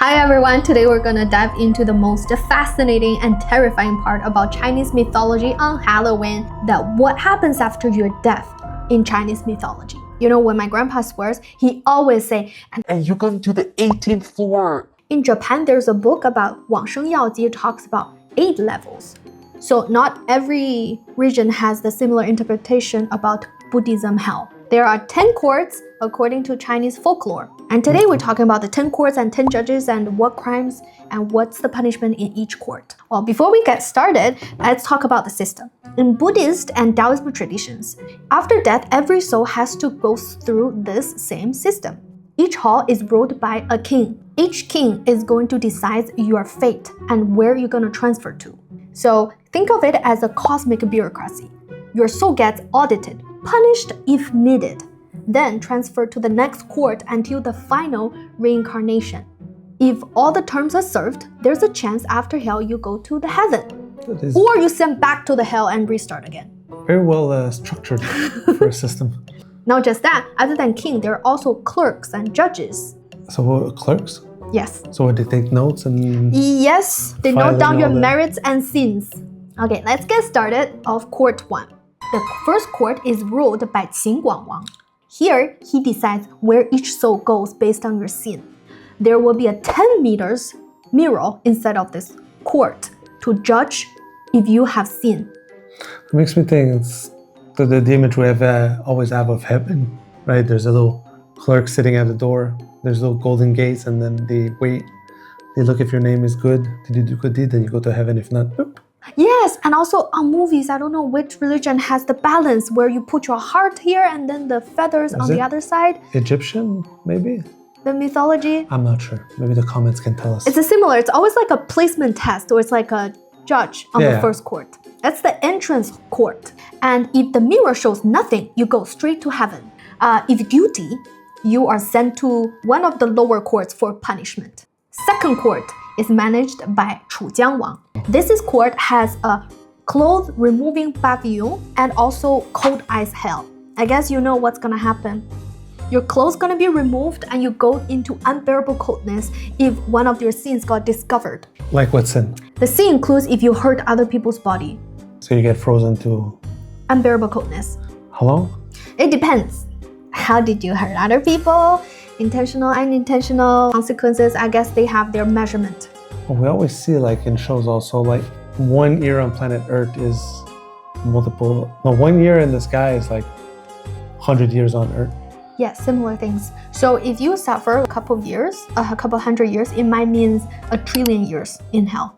Hi everyone, today we're gonna dive into the most fascinating and terrifying part about Chinese mythology on Halloween, that what happens after your death in Chinese mythology. You know, when my grandpa swears, he always say, and you're going to the 18th floor. In Japan, there's a book about 往生要记 talks about 8 levels. So not every region has the similar interpretation about Buddhism hell. There are 10 courts according to Chinese folklore. And today we're talking about the 10 courts and 10 judges and what crimes and what's the punishment in each court. Well, before we get started, let's talk about the system. In Buddhist and Taoism traditions, after death, every soul has to go through this same system. Each hall is ruled by a king. Each king is going to decide your fate and where you're going to transfer to. So think of it as a cosmic bureaucracy. Your soul gets audited, punished if needed, then transferred to the next court until the final reincarnation. If all the terms are served, there's a chance after hell you go to the heaven. Or you send back to the hell and restart again. Very well structured for a system. Not just that, other than king, there are also clerks and judges. So clerks? Yes. So they take notes and... Yes, they note down your merits and sins. Okay, let's get started of court 1. The first court is ruled by Qin Guangwang. Here, he decides where each soul goes based on your sin. There will be a 10 meters mirror inside of this court to judge if you have sinned. It makes me think it's the image we always have of heaven, right? There's a little clerk sitting at the door. There's little golden gates, and then they wait. They look if your name is good. Did you do good deed? Then you go to heaven. If not, boop. Yes, and also on movies, I don't know which religion has the balance where you put your heart here and then the feathers on the other side. Egyptian, maybe? The mythology? I'm not sure. Maybe the comments can tell us. It's a similar. It's always like a placement test, or it's like a judge on the first court. That's the entrance court. And if the mirror shows nothing, you go straight to heaven. If guilty, you are sent to one of the lower courts for punishment. Second court is managed by Jiang Wang. This court has a clothes removing pavilion and also cold ice hell. I guess you know what's gonna happen. Your clothes gonna be removed and you go into unbearable coldness if one of your sins got discovered. Like what sin? The sin includes if you hurt other people's body. So you get frozen to... Unbearable coldness. How long? It depends. How did you hurt other people? Intentional, unintentional consequences, I guess they have their measurement. Well, we always see like in shows also, like 1 year on planet Earth is multiple... No, 1 year in the sky is like 100 years on Earth. Yes, similar things. So if you suffer a couple hundred years, it might mean 1 trillion years in hell.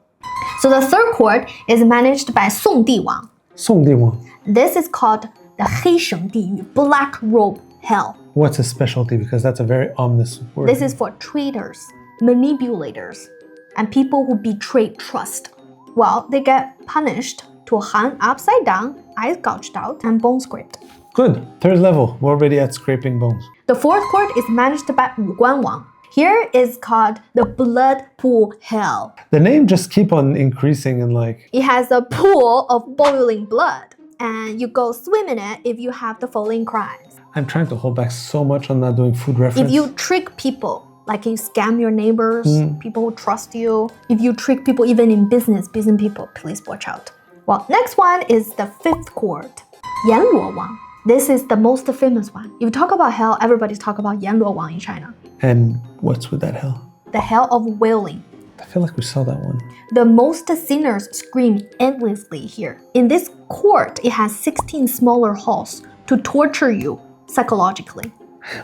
So the third court is managed by Song Di Wang. Song Di Wang. This is called the 黑绳地狱, black robe hell. What's his specialty? Because that's a very ominous word. This is for traitors, manipulators, and people who betray trust. Well, they get punished to hang upside down, eyes gouged out, and bone scraped. Good. Third level. We're already at scraping bones. The fourth court is managed by Wu Guan Wang. Here is called the blood pool hell. The name just keep on increasing and like... It has a pool of boiling blood, and you go swim in it if you have the following crimes. I'm trying to hold back so much on not doing food reference. If you trick people, like you scam your neighbors, people who trust you. If you trick people even in business people, please watch out. Well, next one is the fifth court, Yanluo Wang. This is the most famous one. If you talk about hell, everybody's talk about Yanluo Wang in China. And what's with that hell? The hell of wailing. I feel like we saw that one. The most sinners scream endlessly here. In this court, it has 16 smaller halls to torture you psychologically.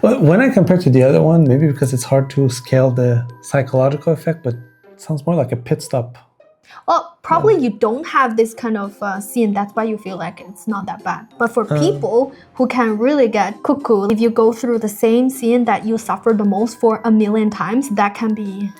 Well, when I compare to the other one, maybe because it's hard to scale the psychological effect, but it sounds more like a pit stop. Well, probably you don't have this kind of sin, that's why you feel like it's not that bad. But for people who can really get cuckoo, if you go through the same sin that you suffer the most for 1,000,000 times, that can be...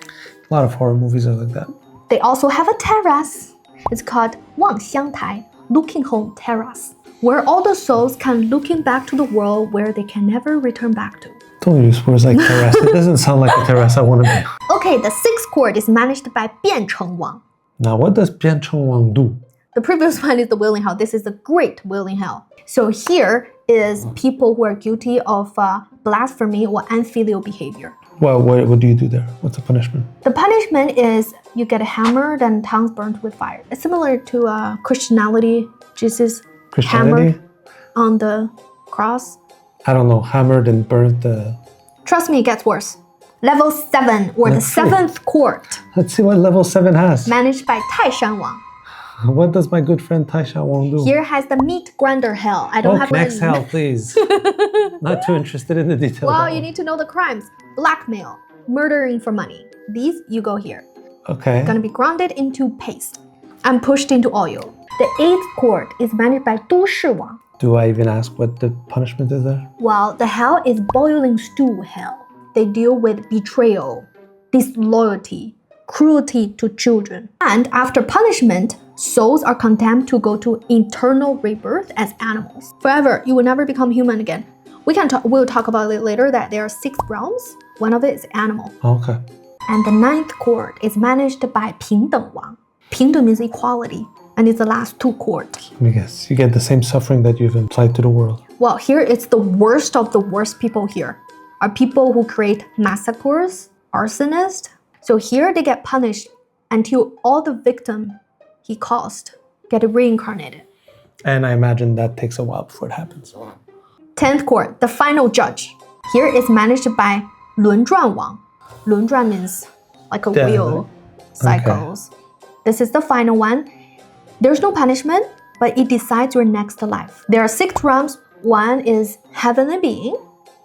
A lot of horror movies are like that. They also have a terrace. It's called 望乡台, looking home terrace, where all the souls can looking back to the world where they can never return back to. Don't use words like terrace. It doesn't sound like a terrace I want to be. Okay, the sixth court is managed by 变成王. Now, what does 变成王 do? The previous one is the wailing hell. This is the great wailing hell. So here is people who are guilty of blasphemy or unfilial behavior. Well, what do you do there? What's the punishment? The punishment is you get hammered and tongues burnt with fire. It's similar to Christianity. Jesus Christianity? hammered on the cross. I don't know. Hammered and burnt. Trust me, it gets worse. Level 7 or the Let's see. 7th court, Let's see what level 7 has. managed by Taishan Wang. What does my good friend Taisha Wang do? Here has the meat grinder hell. I don't have next any- hell, please. Not too interested in the details. Well, you need to know the crimes. Blackmail, murdering for money. These, you go here. Okay. Gonna be grounded into paste and pushed into oil. The 8th court is managed by Du Shi Wang. Do I even ask what the punishment is there? Well, the hell is boiling stew hell. They deal with betrayal, disloyalty, cruelty to children. And after punishment, souls are condemned to go to eternal rebirth as animals. Forever, you will never become human again. We'll talk about it later that there are 6 realms. One of it is animal. Okay. And the 9th court is managed by 平等王. 平等 means equality, and it's the last 2 courts. Let me guess. You get the same suffering that you've implied to the world. Well, here it's the worst of the worst people here. Are people who create massacres, arsonists. So here they get punished until all the victim he caused get reincarnated. And I imagine that takes a while before it happens. 10th court, the final judge. Here is managed by 轮转王. 轮转 means like a wheel, cycles. This is the final one. There's no punishment, but it decides your next life. There are 6 realms. 1 is heavenly being,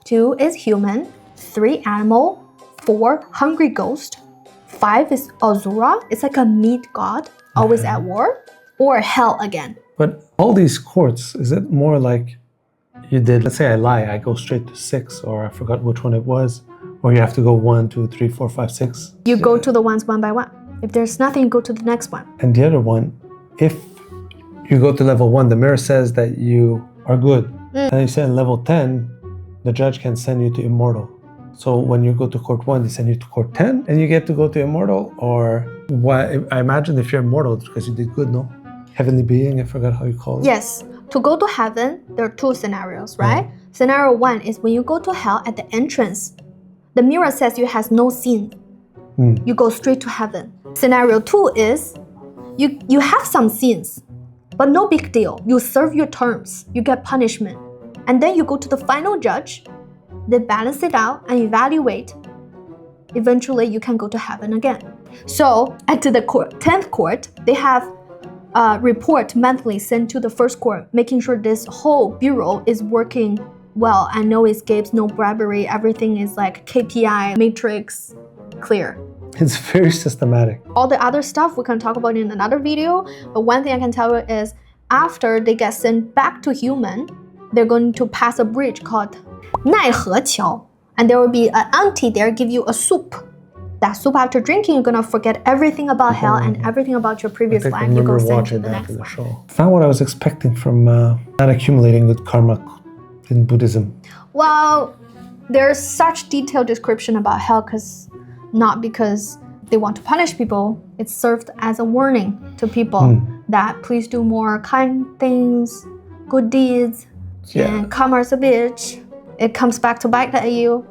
2 is human, 3 animal, 4 hungry ghost, 5 is Azura. It's like a meat god, always at war, or hell again. But all these courts, is it more like you did, let's say I lie, I go straight to 6, or I forgot which one it was, or you have to go 1, 2, 3, 4, 5, 6? You go to the ones one by one. If there's nothing, you go to the next one. And the other one, if you go to level 1, the mirror says that you are good. And you say in level 10, the judge can send you to immortal. So when you go to court 1, they send you to court 10, and you get to go to immortal, or what? I imagine if you're immortal, it's because you did good, no? Heavenly being, I forgot how you call it. Yes, to go to heaven, there are 2 scenarios, right? Scenario 1 is when you go to hell at the entrance, the mirror says you has no sin. You go straight to heaven. Scenario 2 is you have some sins, but no big deal. You serve your terms, you get punishment. And then you go to the final judge, they balance it out and evaluate. Eventually, you can go to heaven again. So at the 10th court, they have a report monthly sent to the first court, making sure this whole bureau is working well and no escapes, no bribery. Everything is like KPI, matrix, clear. It's very systematic. All the other stuff we can talk about in another video, but one thing I can tell you is after they get sent back to human, they're going to pass a bridge called Naihe qiao, and there will be an auntie there give you a soup. That soup, after drinking, you're gonna forget everything about hell and everything about your previous I think I life. You go remember straight to watching the that next in the one. show. Not what I was expecting from not accumulating good karma in Buddhism. Well, there's such detailed description about hell not because they want to punish people. It's served as a warning to people that please do more kind things, good deeds, and karma's a bitch. It comes back to bite at you.